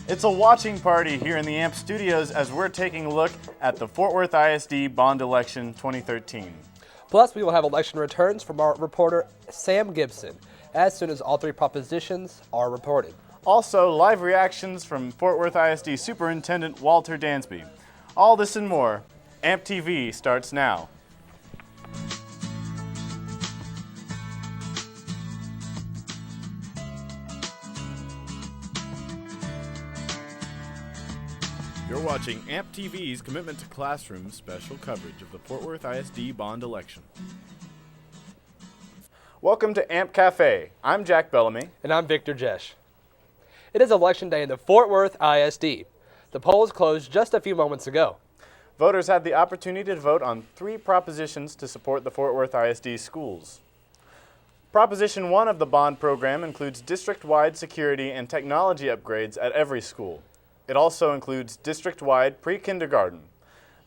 It's a watching party here in the AMP studios as we're taking a look at the Fort Worth ISD Bond Election 2013. Plus, we will have election returns from our reporter Sam Gibson as soon as all three propositions are reported. Also, live reactions from Fort Worth ISD Superintendent Walter Dansby. All this and more. AMP TV starts now. You're watching AMP TV's Commitment to Classroom special coverage of the Fort Worth ISD Bond Election. Welcome to AMP Cafe. I'm Jack Bellamy. And I'm Victor Jesh. It is Election Day in the Fort Worth ISD. The polls closed just a few moments ago. Voters had the opportunity to vote on 3 propositions to support the Fort Worth ISD schools. Proposition 1 of the bond program includes district-wide security and technology upgrades at every school. It also includes district-wide pre-kindergarten.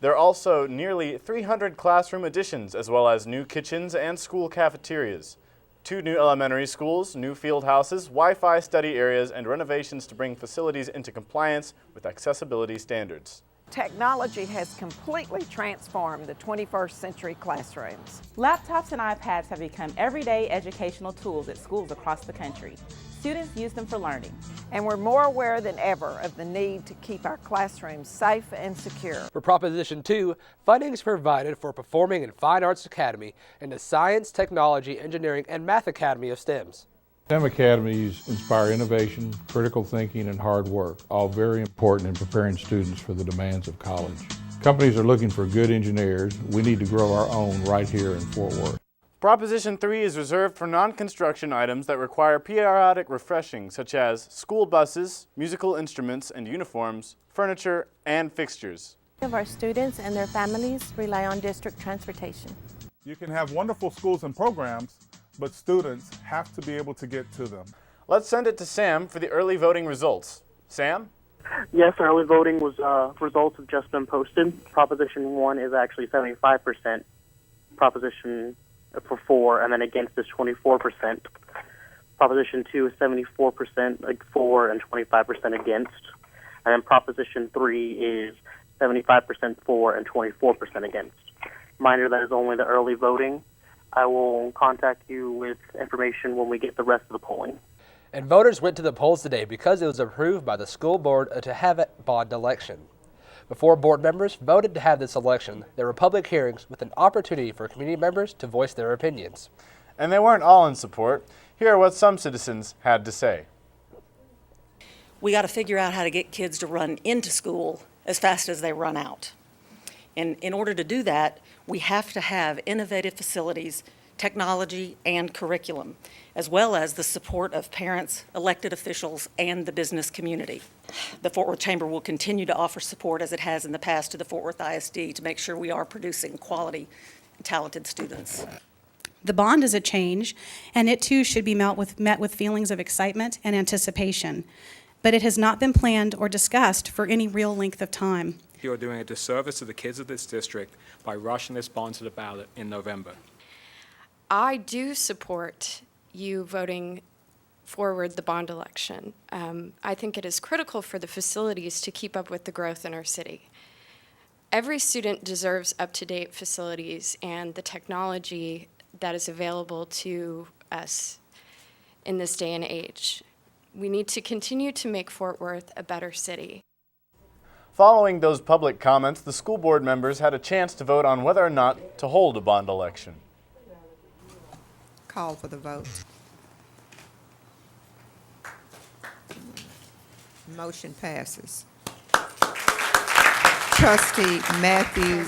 There are also nearly 300 classroom additions as well as new kitchens and school cafeterias, 2 new elementary schools, new field houses, Wi-Fi study areas, and renovations to bring facilities into compliance with accessibility standards. Technology has completely transformed the 21st century classrooms. Laptops and iPads have become everyday educational tools at schools across the country. Students use them for learning. And we're more aware than ever of the need to keep our classrooms safe and secure. For Proposition 2, funding is provided for Performing and Fine Arts Academy and the Science, Technology, Engineering, and Math Academy of STEMs. STEM academies inspire innovation, critical thinking, and hard work, all very important in preparing students for the demands of college. Companies are looking for good engineers. We need to grow our own right here in Fort Worth. Proposition 3 is reserved for non-construction items that require periodic refreshing, such as school buses, musical instruments and uniforms, furniture, and fixtures. Of our students and their families rely on district transportation. You can have wonderful schools and programs, but students have to be able to get to them. Let's send it to Sam for the early voting results. Sam? Yes, early voting results have just been posted. Proposition 1 is actually 75%. Proposition for 4, and then against is 24%. Proposition 2 is 74% for and 25% against. And then Proposition 3 is 75% for and 24% against. Reminder, that is only the early voting. I will contact you with information when we get the rest of the polling. And voters went to the polls today because it was approved by the school board to have a bond election. Before board members voted to have this election, there were public hearings with an opportunity for community members to voice their opinions. And they weren't all in support. Here are what some citizens had to say. We got to figure out how to get kids to run into school as fast as they run out. And in order to do that, we have to have innovative facilities, technology, and curriculum, as well as the support of parents, elected officials, and the business community. The Fort Worth Chamber will continue to offer support, as it has in the past, to the Fort Worth ISD to make sure we are producing quality, talented students. The bond is a change, and it too should be met with feelings of excitement and anticipation. But it has not been planned or discussed for any real length of time. You are doing a disservice to the kids of this district by rushing this bond to the ballot in November. I do support you voting forward the bond election. I think it is critical for the facilities to keep up with the growth in our city. Every student deserves up-to-date facilities and the technology that is available to us in this day and age. We need to continue to make Fort Worth a better city. Following those public comments, the school board members had a chance to vote on whether or not to hold a bond election. Call for the vote. Motion passes. Trustee Matthew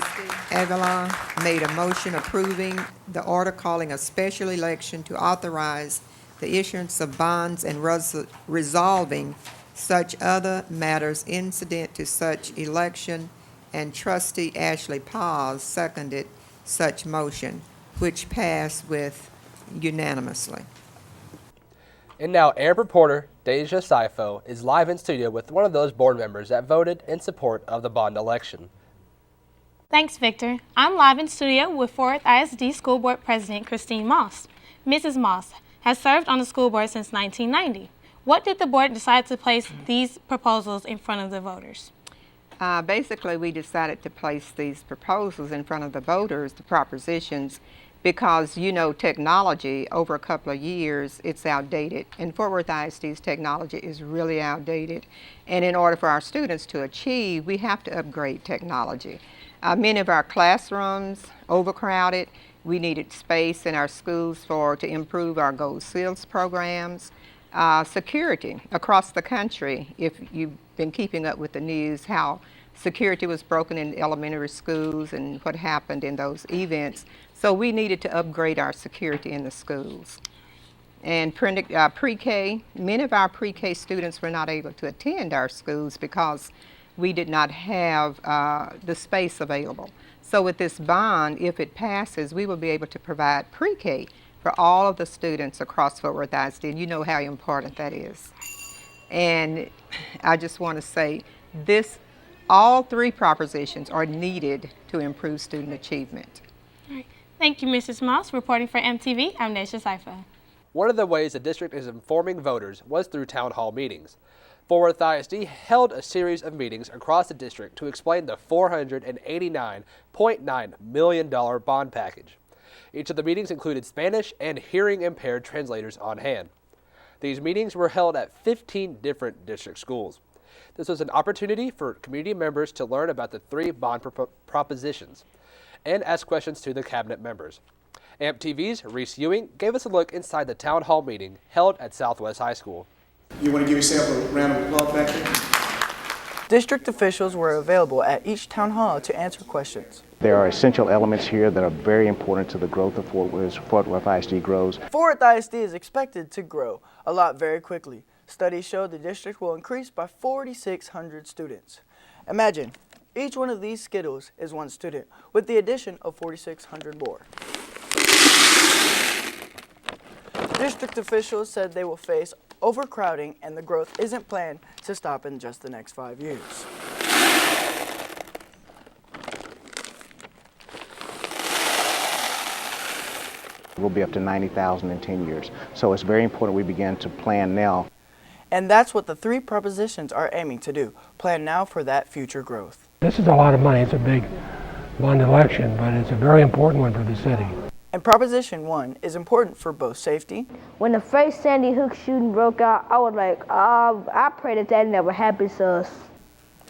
Avalon made a motion approving the order calling a special election to authorize the issuance of bonds and resolving such other matters incident to such election, and Trustee Ashley Paz seconded such motion, which passed with unanimously. And now AMP reporter Deja Sifo is live in studio with one of those board members that voted in support of the bond election. Thanks, Victor. I'm live in studio with Fort Worth ISD School Board President Christine Moss. Mrs. Moss has served on the school board since 1990. What did the board decide to place these proposals in front of the voters? Basically, we decided to place these proposals in front of the voters, the propositions, because, you know, technology over a couple of years, it's outdated. And Fort Worth ISD's technology is really outdated. And in order for our students to achieve, we have to upgrade technology. Many of our classrooms overcrowded. We needed space in our schools to improve our gold seals programs. Security across the country, if you've been keeping up with the news, how security was broken in elementary schools and what happened in those events. So we needed to upgrade our security in the schools. And pre-K, many of our pre-K students were not able to attend our schools because we did not have the space available. So with this bond, if it passes, we will be able to provide pre-K for all of the students across Fort Worth ISD, and you know how important that is. And I just want to say all three propositions are needed to improve student achievement. All right. Thank you, Mrs. Moss. Reporting for MTV, I'm Naisha Saifa. One of the ways the district is informing voters was through town hall meetings. Fort Worth ISD held a series of meetings across the district to explain the $489.9 million bond package. Each of the meetings included Spanish and hearing-impaired translators on hand. These meetings were held at 15 different district schools. This was an opportunity for community members to learn about the three bond propositions and ask questions to the cabinet members. AMP-TV's Reese Ewing gave us a look inside the town hall meeting held at Southwest High School. You want to give yourself a round of applause back there? District officials were available at each town hall to answer questions. There are essential elements here that are very important to the growth of Fort Worth ISD grows. Fort Worth ISD is expected to grow a lot very quickly. Studies show the district will increase by 4,600 students. Imagine, each one of these Skittles is one student, with the addition of 4,600 more. District officials said they will face overcrowding and the growth isn't planned to stop in just the next 5 years. We'll be up to 90,000 in 10 years. So it's very important we begin to plan now. And that's what the three propositions are aiming to do. Plan now for that future growth. This is a lot of money. It's a big bond election, but it's a very important one for the city. And Proposition 1 is important for both safety. When the first Sandy Hook shooting broke out, I was like, I pray that never happens to us.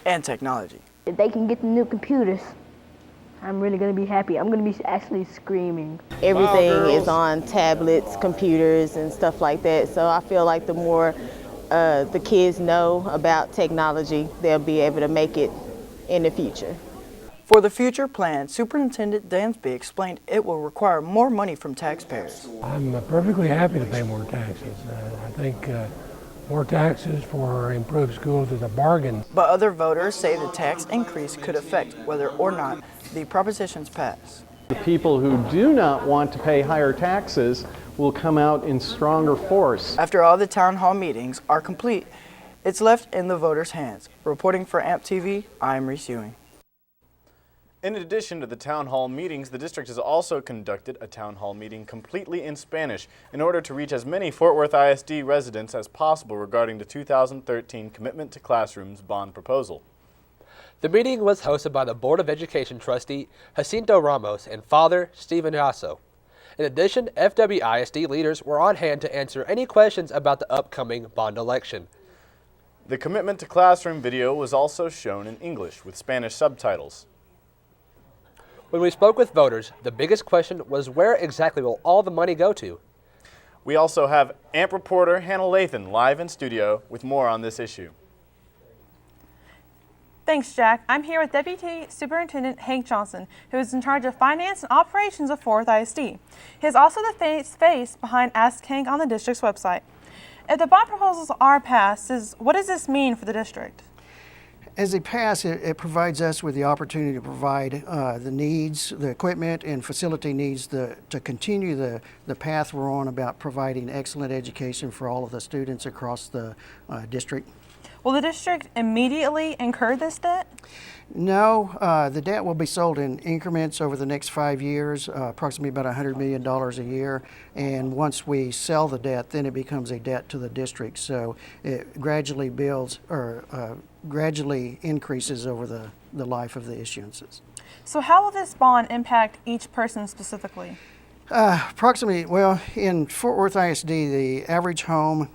And technology. If they can get the new computers, I'm really going to be happy. I'm going to be actually screaming. Everything is on tablets, computers, and stuff like that. So I feel like the more the kids know about technology, they'll be able to make it in the future. For the future plan, Superintendent Dansby explained it will require more money from taxpayers. I'm perfectly happy to pay more taxes. I think more taxes for improved schools is a bargain. But other voters say the tax increase could affect whether or not the propositions pass. The people who do not want to pay higher taxes will come out in stronger force. After all the town hall meetings are complete, it's left in the voters' hands. Reporting for AMP-TV, I'm Reese Ewing. In addition to the town hall meetings, the district has also conducted a town hall meeting completely in Spanish in order to reach as many Fort Worth ISD residents as possible regarding the 2013 Commitment to Classrooms bond proposal. The meeting was hosted by the Board of Education trustee Jacinto Ramos and Father Stephen Yasso. In addition, FWISD leaders were on hand to answer any questions about the upcoming bond election. The Commitment to Classroom video was also shown in English with Spanish subtitles. When we spoke with voters, the biggest question was where exactly will all the money go to? We also have AMP reporter Hannah Lathan live in studio with more on this issue. Thanks, Jack. I'm here with Deputy Superintendent Hank Johnson, who is in charge of finance and operations of Fort Worth ISD. He is also the face behind Ask Hank on the district's website. If the bond proposals are passed, what does this mean for the district? As they pass, it provides us with the opportunity to provide the needs, the equipment and facility needs to continue the path we're on about providing excellent education for all of the students across the district. Will the district immediately incur this debt? No, the debt will be sold in increments over the next 5 years, approximately about $100 million a year. And once we sell the debt, then it becomes a debt to the district. So it gradually builds or gradually increases over the life of the issuances. So how will this bond impact each person specifically? Approximately, well, in Fort Worth ISD, the average home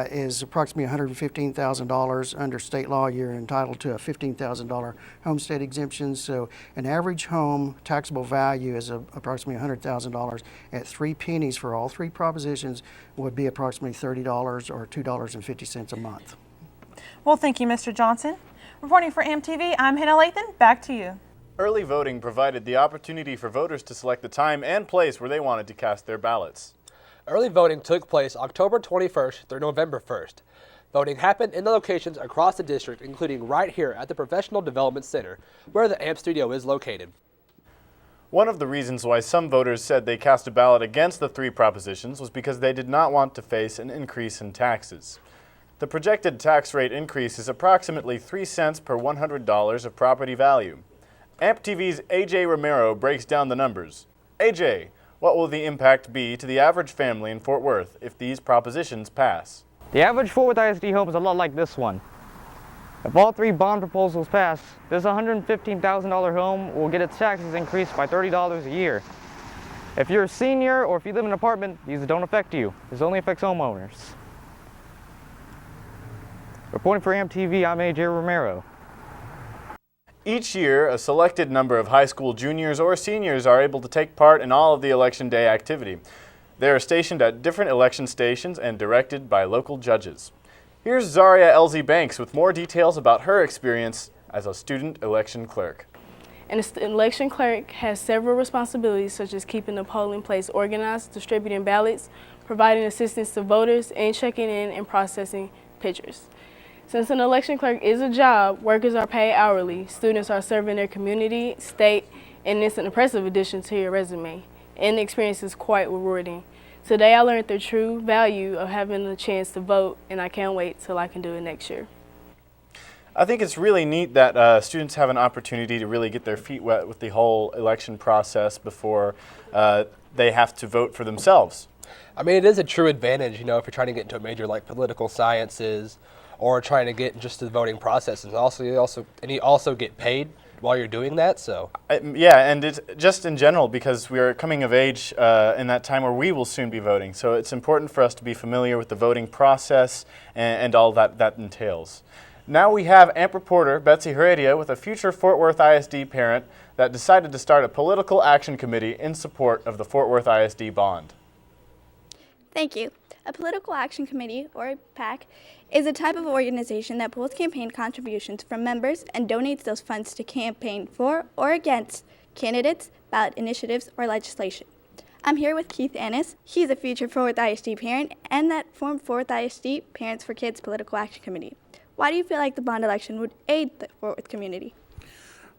is approximately $115,000. Under state law, you're entitled to a $15,000 homestead exemption. So an average home taxable value is approximately $100,000. At 3 pennies for all three propositions would be approximately $30 or $2.50 a month. Well, thank you, Mr. Johnson. Reporting for AMTV, I'm Hannah Lathan. Back to you. Early voting provided the opportunity for voters to select the time and place where they wanted to cast their ballots. Early voting took place October 21st through November 1st. Voting happened in the locations across the district, including right here at the Professional Development Center, where the AMP studio is located. One of the reasons why some voters said they cast a ballot against the three propositions was because they did not want to face an increase in taxes. The projected tax rate increase is approximately 3 cents per $100 of property value. AMP TV's AJ Romero breaks down the numbers. AJ, what will the impact be to the average family in Fort Worth if these propositions pass? The average Fort Worth ISD home is a lot like this one. If all three bond proposals pass, this $115,000 home will get its taxes increased by $30 a year. If you're a senior or if you live in an apartment, these don't affect you. This only affects homeowners. Reporting for AMP TV, I'm AJ Romero. Each year, a selected number of high school juniors or seniors are able to take part in all of the Election Day activity. They are stationed at different election stations and directed by local judges. Here's Zaria Elsie Banks with more details about her experience as a student election clerk. An election clerk has several responsibilities, such as keeping the polling place organized, distributing ballots, providing assistance to voters, and checking in and processing pictures. Since an election clerk is a job, workers are paid hourly, students are serving their community, state, and it's an impressive addition to your resume. And the experience is quite rewarding. Today I learned the true value of having the chance to vote, and I can't wait till I can do it next year. I think it's really neat that students have an opportunity to really get their feet wet with the whole election process before they have to vote for themselves. I mean, it is a true advantage, you know, if you're trying to get into a major like political sciences or trying to get just to the voting process. And you also get paid while you're doing that, so. Yeah, and it's just in general because we are coming of age in that time where we will soon be voting. So it's important for us to be familiar with the voting process and all that entails. Now we have AMP reporter Betsy Heredia with a future Fort Worth ISD parent that decided to start a political action committee in support of the Fort Worth ISD bond. Thank you. A political action committee, or PAC, is a type of organization that pulls campaign contributions from members and donates those funds to campaign for or against candidates, ballot initiatives, or legislation. I'm here with Keith Annis. He's a future Fort Worth ISD parent and that formed Fort Worth ISD Parents for Kids Political Action Committee. Why do you feel like the bond election would aid the Fort Worth community?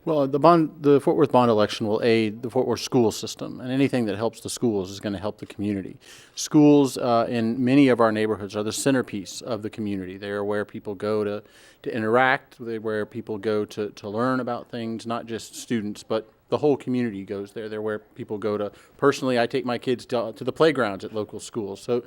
Well, the Fort Worth bond election will aid the Fort Worth school system, and anything that helps the schools is going to help the community. Schools in many of our neighborhoods are the centerpiece of the community. They are where people go to interact, they're where people go to learn about things, not just students, but the whole community goes there. They're where people go to. Personally, I take my kids to the playgrounds at local schools. So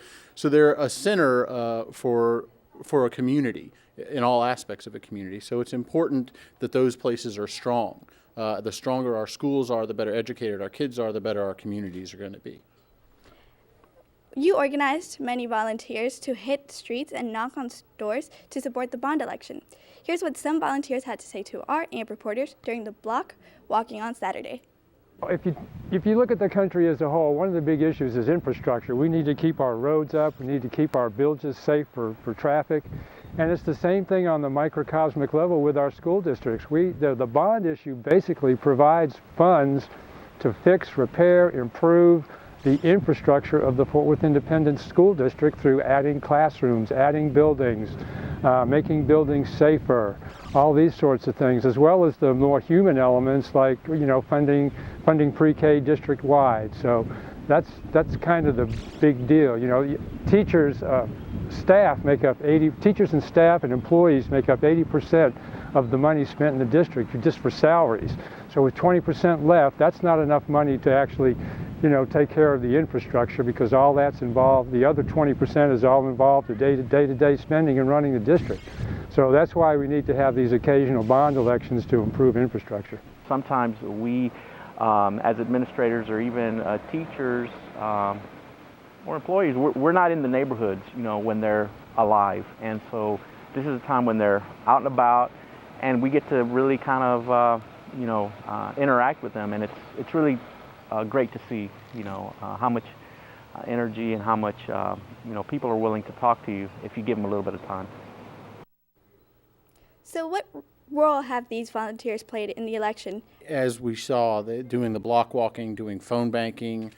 they're a center for a community, in all aspects of a community. So it's important that those places are strong. The stronger our schools are, the better educated our kids are, the better our communities are going to be. You organized many volunteers to hit the streets and knock on doors to support the bond election. Here's what some volunteers had to say to our AMP reporters during the block walking on Saturday. If you look at the country as a whole, one of the big issues is infrastructure. We need to keep our roads up, we need to keep our villages safe for traffic. And it's the same thing on the microcosmic level with our school districts. The bond issue basically provides funds to fix, repair, improve the infrastructure of the Fort Worth Independent School District through adding classrooms, adding buildings, making buildings safer, all these sorts of things, as well as the more human elements like, funding pre-K district-wide. So That's kind of the big deal. You know, teachers, staff make up teachers and staff and employees make up 80% of the money spent in the district just for salaries. So with 20% left, that's not enough money to actually, you know, take care of the infrastructure, because all that's involved. The other 20% is all involved the day-to-day spending and running the district. So that's why we need to have these occasional bond elections to improve infrastructure. Sometimes we, as administrators or even teachers or employees, we're not in the neighborhoods, you know, when they're alive. And so this is a time when they're out and about, and we get to really kind of, you know, interact with them. And it's really great to see, you know, how much energy and how much, you know, people are willing to talk to you if you give them a little bit of time. So what role have these volunteers played in the election? As we saw, doing the block walking, doing phone banking,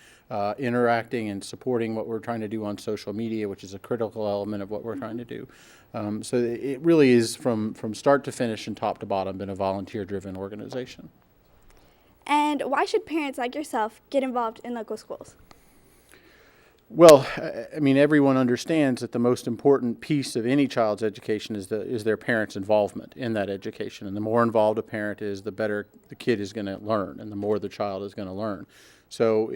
interacting and supporting what we're trying to do on social media, which is a critical element of what we're trying to do. So it really is from start to finish and top to bottom been a volunteer-driven organization. And why should parents like yourself get involved in local schools? Well, I mean, everyone understands that the most important piece of any child's education is their parents' involvement in that education. And the more involved a parent is, the better the kid is going to learn, and the more the child is going to learn. So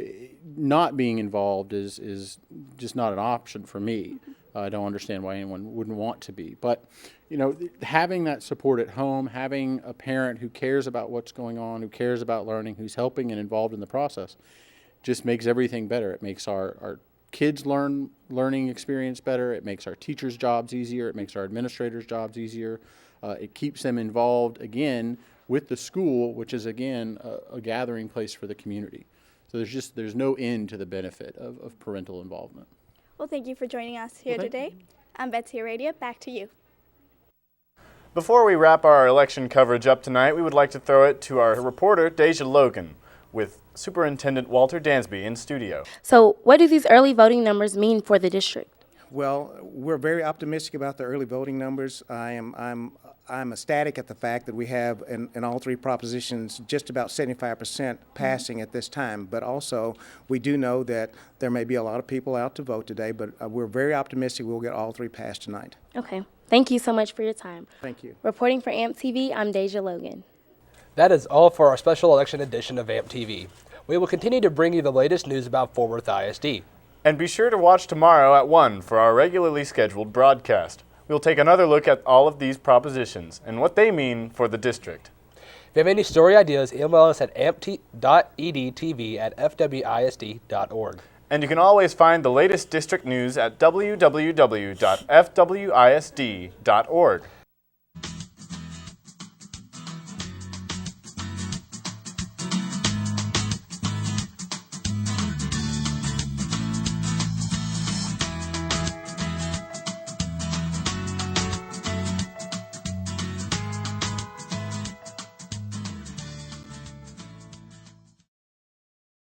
not being involved is just not an option for me. I don't understand why anyone wouldn't want to be. But, you know, having that support at home, having a parent who cares about what's going on, who cares about learning, who's helping and involved in the process, just makes everything better. It makes our kids' learning experience better. It makes our teachers' jobs easier. It makes our administrators' jobs easier. It keeps them involved, again, with the school, which is, again, a gathering place for the community. So there's no end to the benefit of parental involvement. Well, thank you for joining us here today. I'm Betsy Aradia. Back to you. Before we wrap our election coverage up tonight, we would like to throw it to our reporter, Deja Logan, with Superintendent Walter Dansby in studio. So what do these early voting numbers mean for the district? Well, we're very optimistic about the early voting numbers. I'm ecstatic at the fact that we have in all three propositions just about 75% passing at this time. But also, we do know that there may be a lot of people out to vote today, but we're very optimistic we'll get all three passed tonight. Okay. Thank you so much for your time. Thank you. Reporting for AMP TV, I'm Deja Logan. That is all for our special election edition of AMP TV. We will continue to bring you the latest news about Fort Worth ISD. And be sure to watch tomorrow at 1 for our regularly scheduled broadcast. We'll take another look at all of these propositions and what they mean for the district. If you have any story ideas, email us at amp.edtv@fwisd.org. And you can always find the latest district news at www.fwisd.org.